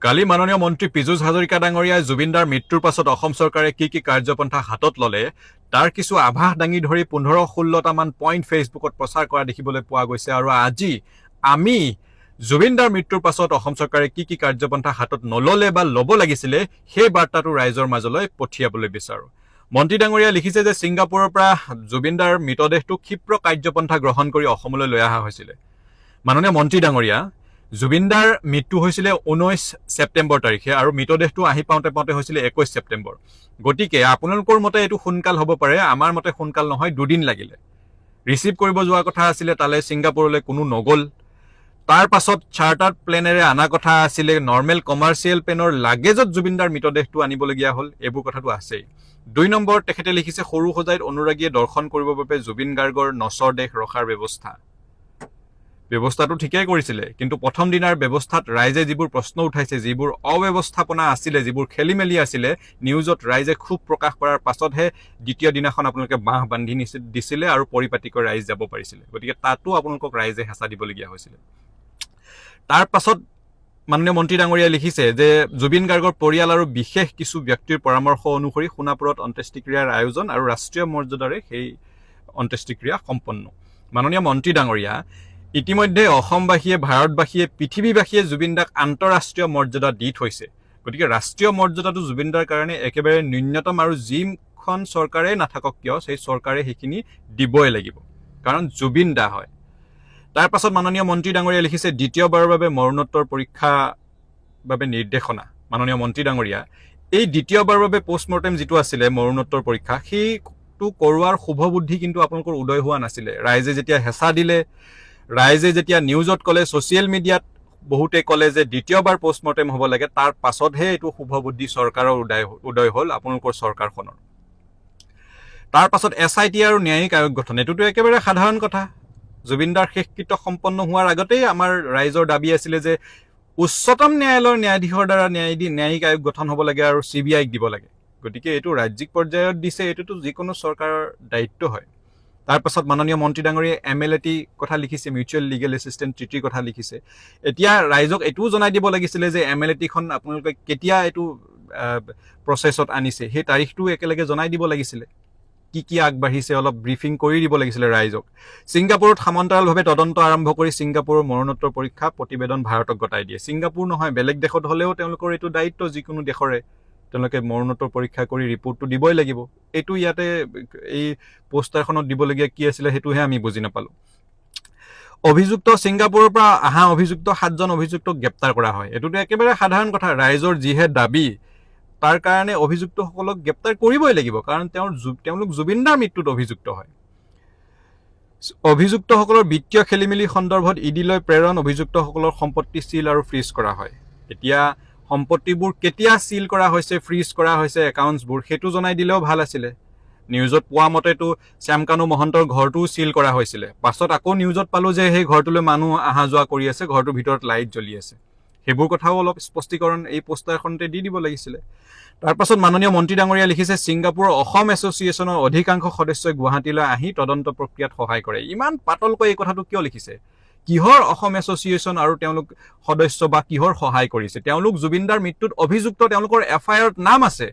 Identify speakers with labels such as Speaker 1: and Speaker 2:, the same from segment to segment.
Speaker 1: কালি মাননীয় মন্ত্ৰী পীযুষ হাজৰিকা ডাঙৰীয়াই জুবিনদাৰ মৃত্যুৰ পাছত অসম চৰকাৰে কি কাৰ্যপন্থা হাতত ল'লে তাৰ কিছু আভাস দাঙি ধৰি 15-16টামান পইণ্ট ফেচবুকত প্ৰচাৰ কৰা দেখিবলৈ পোৱা গৈছে। আৰু আজি আমি জুবিনদাৰ মৃত্যুৰ পাছত অসম চৰকাৰে কি কাৰ্যপন্থা হাতত নল'লে বা ল'ব লাগিছিলে সেই বাৰ্তাটো ৰাইজৰ মাজলৈ পঠিয়াবলৈ বিচাৰোঁ। মন্ত্ৰী ডাঙৰীয়াই লিখিছে যে ছিংগাপুৰৰ পৰা জুবিনদাৰ মৃতদেহটো ক্ষীপ্ৰ কাৰ্যপন্থা গ্ৰহণ কৰি অসমলৈ লৈ অহা হৈছিলে। মাননীয় মন্ত্ৰী ডাঙৰীয়া, জুবিনদাৰ মৃত্যু হৈছিলে 19 ছেপ্টেম্বৰ তাৰিখে আৰু মৃতদেহটো আহি পাওঁতে হৈছিলে 21 ছেপ্টেম্বৰ। গতিকে আপোনালোকৰ মতে এইটো সোনকাল হ'ব পাৰে, আমাৰ মতে সোনকাল নহয়, দুদিন লাগিলে। ৰিচিভ কৰিব যোৱাৰ কথা আছিলে, তালৈ ছিংগাপুৰলৈ কোনো নগ'ল। তাৰ পাছত চাৰ্টাৰ্ড প্লেনেৰে অনা কথা আছিলে, নৰ্মেল কমাৰ্চিয়েল প্লেনৰ লাগেজত জুবিনদাৰ মৃতদেহটো আনিবলগীয়া হ'ল। এইবোৰ কথাটো আছেই। 2 নম্বৰ, তেখেতে লিখিছে সৰু সজাইত অনুৰাগীয়ে দৰ্শন কৰিবৰ বাবে জুবিন গাৰ্গৰ নচৰ দেহ ৰখাৰ ব্যৱস্থাটো ঠিকেই কৰিছিলে, কিন্তু প্ৰথম দিনাৰ ব্যৱস্থাত ৰাইজে যিবোৰ প্ৰশ্ন উঠাইছে, যিবোৰ অব্যৱস্থাপনা আছিলে, যিবোৰ খেলি মেলি আছিলে, নিউজত ৰাইজে ক্ষোভ প্ৰকাশ কৰাৰ পাছতহে দ্বিতীয় দিনাখন আপোনালোকে বাঁহ বান্ধি দিছিলে আৰু পৰিপাটিকৈ ৰাইজ যাব পাৰিছিলে। গতিকে তাতো আপোনালোকক ৰাইজে হেঁচা দিবলগীয়া হৈছিলে। তাৰ পাছত মাননীয় মন্ত্ৰী ডাঙৰীয়াই লিখিছে যে জুবিন গাৰ্গৰ পৰিয়াল আৰু বিশেষ কিছু ব্যক্তিৰ পৰামৰ্শ অনুসৰি সোণাপুৰত অন্ত্যেষ্টিক্ৰিয়াৰ আয়োজন আৰু ৰাষ্ট্ৰীয় মৰ্যাদাৰে সেই অন্ত্যেষ্টিক্ৰিয়া সম্পন্ন। মাননীয় মন্ত্ৰী ডাঙৰীয়া, ইতিমধ্যে অসমবাসীয়ে, ভাৰতবাসীয়ে, পৃথিৱীবাসীয়ে জুবিনদাক আন্তঃৰাষ্ট্ৰীয় মৰ্যাদা দি থৈছে। গতিকে ৰাষ্ট্ৰীয় মৰ্যাদাটো জুবিনদাৰ কাৰণে একেবাৰে ন্যূনতম, আৰু যিখন চৰকাৰে নাথাকক কিয় সেই চৰকাৰে সেইখিনি দিবই লাগিব, কাৰণ জুবিনদা হয়। তাৰ পাছত মাননীয় মন্ত্ৰী ডাঙৰীয়াই লিখিছে দ্বিতীয়বাৰৰ বাবে মৰণোত্তৰ পৰীক্ষাৰ বাবে নিৰ্দেশনা। মাননীয় মন্ত্ৰী ডাঙৰীয়া, এই দ্বিতীয়বাৰৰ বাবে পষ্টমৰ্টেম যিটো আছিলে মৰণোত্তৰ পৰীক্ষা, সেইটো কৰোৱাৰ শুভ বুদ্ধি কিন্তু আপোনালোকৰ উদয় হোৱা নাছিলে। ৰাইজে যেতিয়া হেঁচা দিলে, ৰাইজে যেতিয়া নিউজত ক'লে, ছ'চিয়েল মিডিয়াত বহুতে ক'লে যে দ্বিতীয়বাৰ পষ্টমৰ্টেম হ'ব লাগে, তাৰ পাছতহে এইটো শুভ বুদ্ধি চৰকাৰৰ উদয় হ'ল, আপোনালোকৰ চৰকাৰখনৰ। তাৰ পাছত SIT আৰু ন্যায়িক আয়োগ গঠন, এইটোতো একেবাৰে সাধাৰণ কথা। জুবিনদাৰ শেষকৃত্য সম্পন্ন হোৱাৰ আগতেই আমাৰ ৰাইজৰ দাবী আছিলে যে উচ্চতম ন্যায়ালয়ৰ ন্যায়াধীশৰ দ্বাৰা ন্যায়িক আয়োগ গঠন হ'ব লাগে আৰু CBIক দিব লাগে। গতিকে এইটো ৰাজ্যিক পৰ্যায়ত দিছে, এইটোতো যিকোনো চৰকাৰৰ দায়িত্ব হয়। তাৰ পাছত মাননীয় মন্ত্ৰী ডাঙৰীয়াই MLAT কথা লিখিছে, মিউচুৱেল লিগেল এছিষ্টেন্স ট্ৰিটিৰ কথা লিখিছে। এতিয়া ৰাইজক এইটোও জনাই দিব লাগিছিলে যে MLATখন আপোনালোকে কেতিয়া এইটো প্ৰচেছত আনিছে, সেই তাৰিখটো একেলগে জনাই দিব লাগিছিলে। কি আগবাঢ়িছে অলপ ব্ৰিফিং কৰি দিব লাগিছিলে ৰাইজক। ছিংগাপুৰত সমান্তৰালভাৱে তদন্ত আৰম্ভ কৰি ছিংগাপুৰৰ মৰণোত্তৰ পৰীক্ষা প্ৰতিবেদন ভাৰতক গতাই দিয়ে। ছিংগাপুৰ নহয়, বেলেগ দেশত হ'লেও তেওঁলোকৰ এইটো দায়িত্ব, যিকোনো দেশৰে তেওঁলোকে মৰণোত্তৰ পৰীক্ষা কৰি ৰিপৰ্টটো দিবই লাগিব। এইটো ইয়াতে এই পোষ্টাৰখনত দিবলগীয়া কি আছিলে সেইটোহে আমি বুজি নাপালোঁ। অভিযুক্ত, ছিংগাপুৰৰ পৰা অহা অভিযুক্ত 7জন অভিযুক্তক গ্ৰেপ্তাৰ কৰা হয়। এইটোতো একেবাৰে সাধাৰণ কথা। ৰাইজৰ যিহে দাবী, তাৰ কাৰণে অভিযুক্তসকলক গ্ৰেপ্তাৰ কৰিবই লাগিব, কাৰণ তেওঁলোক জুবিনদাৰ মৃত্যুত অভিযুক্ত হয়। অভিযুক্তসকলৰ বিত্তীয় খেলিমেলি সন্দৰ্ভত ইডিলৈ প্ৰেৰণ, অভিযুক্তসকলৰ সম্পত্তি চিল আৰু ফ্ৰিজ কৰা হয়। এতিয়া সম্পত্তিবোৰ কেতিয়া চিল কৰা হৈছে, ফ্ৰিজ কৰা হৈছে, একাউণ্টছবোৰ, সেইটো জনাই দিলেও ভাল আছিলে। নিউজত পোৱা মতেতো শ্যামকানু মহন্তৰ ঘৰটোও চিল কৰা হৈছিলে। পাছত আকৌ নিউজত পালোঁ যে সেই ঘৰটোলৈ মানুহ অহা যোৱা কৰি আছে, ঘৰটোৰ ভিতৰত লাইট জ্বলি আছে। সেইবোৰ কথাও অলপ স্পষ্টীকৰণ এই পোষ্টাৰখনতে দি দিব লাগিছিলে। তাৰ পাছত মাননীয় মন্ত্ৰী ডাঙৰীয়াই লিখিছে ছিংগাপুৰৰ অসম এছ'চিয়েশ্যনৰ অধিকাংশ সদস্যই গুৱাহাটীলৈ আহি তদন্ত প্ৰক্ৰিয়াত সহায় কৰে। ইমান পাতলকৈ এই কথাটো কিয় লিখিছে? কিহৰ অসম এছ'চিয়েশ্যন আৰু তেওঁলোক সদস্য বা কিহৰ সহায় কৰিছে? তেওঁলোক জুবিনদাৰ মৃত্যুত অভিযুক্ত, তেওঁলোকৰ FIRত নাম আছে।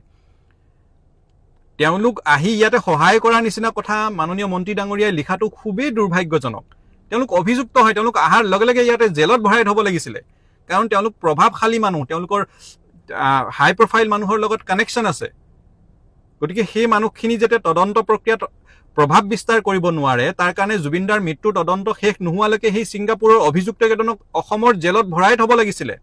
Speaker 1: তেওঁলোক আহি ইয়াতে সহায় কৰাৰ নিচিনা কথা মাননীয় মন্ত্ৰী ডাঙৰীয়াই লিখাটো খুবেই দুৰ্ভাগ্যজনক। তেওঁলোক অভিযুক্ত হয়, তেওঁলোক অহাৰ লগে লগে ইয়াতে জেলত ভৰাই থ'ব লাগিছিলে, কাৰণ তেওঁলোক প্ৰভাৱশালী মানুহ, তেওঁলোকৰ হাই প্ৰফাইল মানুহৰ লগত কানেকশ্যন আছে। গতিকে সেই মানুহখিনি যাতে তদন্ত প্ৰক্ৰিয়াত প্ৰভাৱ বিস্তাৰ কৰিব নোৱাৰে, তাৰ কাৰণে জুবিনদাৰ মৃত্যুৰ তদন্ত শেষ নোহোৱালৈকে সেই ছিংগাপুৰৰ অভিযুক্তকেইজনক অসমৰ জেলত ভৰাই থ'ব লাগিছিলে।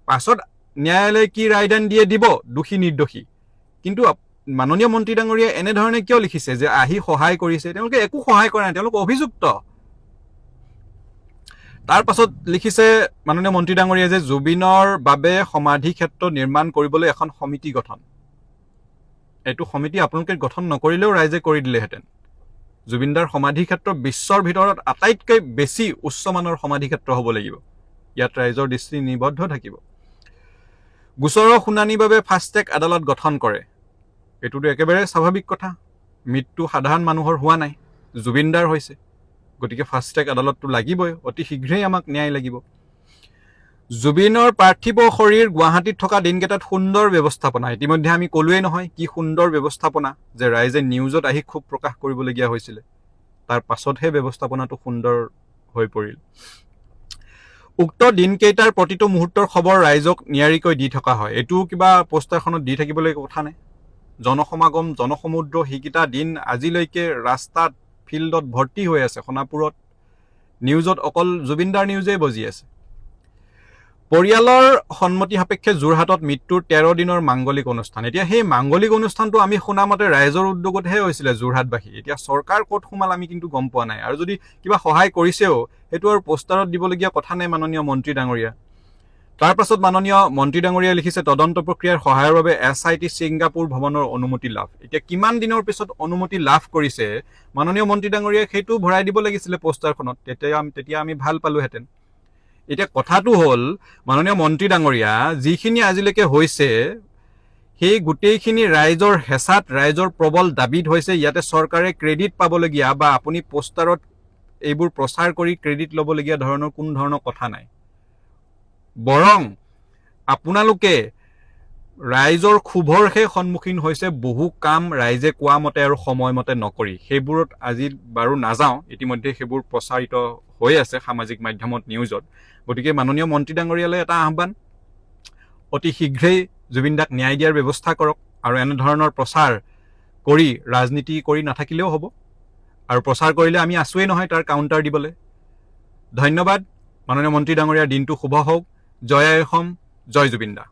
Speaker 1: পাছত ন্যায়ালয়ে কি ৰায়দান দিয়ে দিব, দোষী নিৰ্দোষী। কিন্তু মাননীয় মন্ত্ৰী ডাঙৰীয়াই এনেধৰণে কিয় লিখিছে যে আহি সহায় কৰিছে? তেওঁলোকে একো সহায় কৰা নাই, তেওঁলোক অভিযুক্ত। তাৰ পাছত লিখিছে মাননীয় মন্ত্ৰী ডাঙৰীয়াই যে জুবিনৰ বাবে সমাধি ক্ষেত্ৰ নিৰ্মাণ কৰিবলৈ এখন সমিতি গঠন। এইটো সমিতি আপোনালোকে গঠন নকৰিলেও ৰাইজে কৰি দিলেহেঁতেন। জুবিনদাৰ সমাধি ক্ষেত্ৰ বিশ্বৰ ভিতৰত আটাইতকৈ বেছি উচ্চমানৰ সমাধি ক্ষেত্ৰ হ'ব লাগিব। ইয়াত ৰাইজৰ দৃষ্টি নিবদ্ধ থাকিব। গোচৰৰ শুনানিৰ বাবে ফাষ্ট ট্ৰেক আদালত গঠন কৰে। এইটোতো একেবাৰে স্বাভাৱিক কথা। মৃত্যু সাধাৰণ মানুহৰ হোৱা নাই, জুবিনদাৰ হৈছে। গতিকে ফাষ্ট ট্ৰেক আদালতটো লাগিবই, অতি শীঘ্ৰেই আমাক ন্যায় লাগিব। জুবিনৰ পাৰ্থিৱ শৰীৰ গুৱাহাটীত থকা দিনকেইটাত সুন্দৰ ব্যৱস্থাপনা, ইতিমধ্যে আমি ক'লোৱেই নহয় কি সুন্দৰ ব্যৱস্থাপনা, যে ৰাইজে নিউজত আহি ক্ষোভ প্ৰকাশ কৰিবলগীয়া হৈছিলে, তাৰ পাছতহে ব্যৱস্থাপনাটো সুন্দৰ হৈ পৰিল। উক্ত দিনকেইটাৰ প্ৰতিটো মুহূৰ্তৰ খবৰ ৰাইজক নিয়াৰিকৈ দি থকা হয়। এইটো কিবা পোষ্টাৰখনত দি থাকিবলৈ কথা নাই। জনসমাগম, জনসমুদ্ৰ, সেইকেইটা দিন আজিলৈকে ৰাস্তাত, ফিল্ডত ভৰ্তি হৈ আছে। সোণাপুৰত নিউজত অকল জুবিনদাৰ নিউজেই বজি আছে। পৰিয়ালৰ সন্মতি সাপেক্ষে যোৰহাটত মৃত্যুৰ 13 দিনৰ মাংগলিক অনুষ্ঠান। এতিয়া সেই মাংগলিক অনুষ্ঠানটো আমি শুনামতে ৰাইজৰ উদ্যোগতহে হৈছিলে যোৰহাটবাসী। এতিয়া চৰকাৰ ক'ত সোমাল আমি কিন্তু গম পোৱা নাই, আৰু যদি কিবা সহায় কৰিছেও সেইটো আৰু পোষ্টাৰত দিবলগীয়া কথা নাই মাননীয় মন্ত্ৰী ডাঙৰীয়া। তাৰ পাছত মাননীয় মন্ত্ৰী ডাঙৰীয়াই লিখিছে, তদন্ত প্ৰক্ৰিয়াৰ সহায়ৰ বাবে SIT ছিংগাপুৰ ভ্ৰমণৰ অনুমতি লাভ। এতিয়া কিমান দিনৰ পিছত অনুমতি লাভ কৰিছে মাননীয় মন্ত্ৰী ডাঙৰীয়াই সেইটো ভৰাই দিব লাগিছিলে পোষ্টাৰখনত, তেতিয়া আমি ভাল পালোহেঁতেন। এতিয়া কথাটো হ'ল মাননীয় মন্ত্ৰী ডাঙৰীয়া, যিখিনি আজিলৈকে হৈছে সেই গোটেইখিনি ৰাইজৰ হেঁচাত, ৰাইজৰ প্ৰবল দাবীত হৈছে। ইয়াতে চৰকাৰে ক্ৰেডিট পাবলগীয়া বা আপুনি পোষ্টাৰত এইবোৰ প্ৰচাৰ কৰি ক্ৰেডিট ল'বলগীয়া ধৰণৰ কোনো ধৰণৰ কথা নাই। বৰং আপোনালোকে ৰাইজৰ ক্ষোভৰহে সন্মুখীন হৈছে, বহু কাম ৰাইজে কোৱা মতে আৰু সময়মতে নকৰি। সেইবোৰত আজি বাৰু নাযাওঁ, ইতিমধ্যে সেইবোৰ প্ৰচাৰিত হৈ আছে সামাজিক মাধ্যমত, নিউজত। গতিকে মাননীয় মন্ত্ৰী ডাঙৰীয়ালৈ এটা আহ্বান, অতি শীঘ্ৰেই জুবিন দাক ন্যায় দিয়াৰ ব্যৱস্থা কৰক, আৰু এনেধৰণৰ প্ৰচাৰ কৰি ৰাজনীতি কৰি নাথাকিলেও হ'ব, আৰু প্ৰচাৰ কৰিলে আমি আছোৱেই নহয় তাৰ কাউণ্টাৰ দিবলৈ। ধন্যবাদ। মাননীয় মন্ত্ৰী ডাঙৰীয়াৰ দিনটো শুভ হওক। জয় আই অসম, জয় জুবিন দা।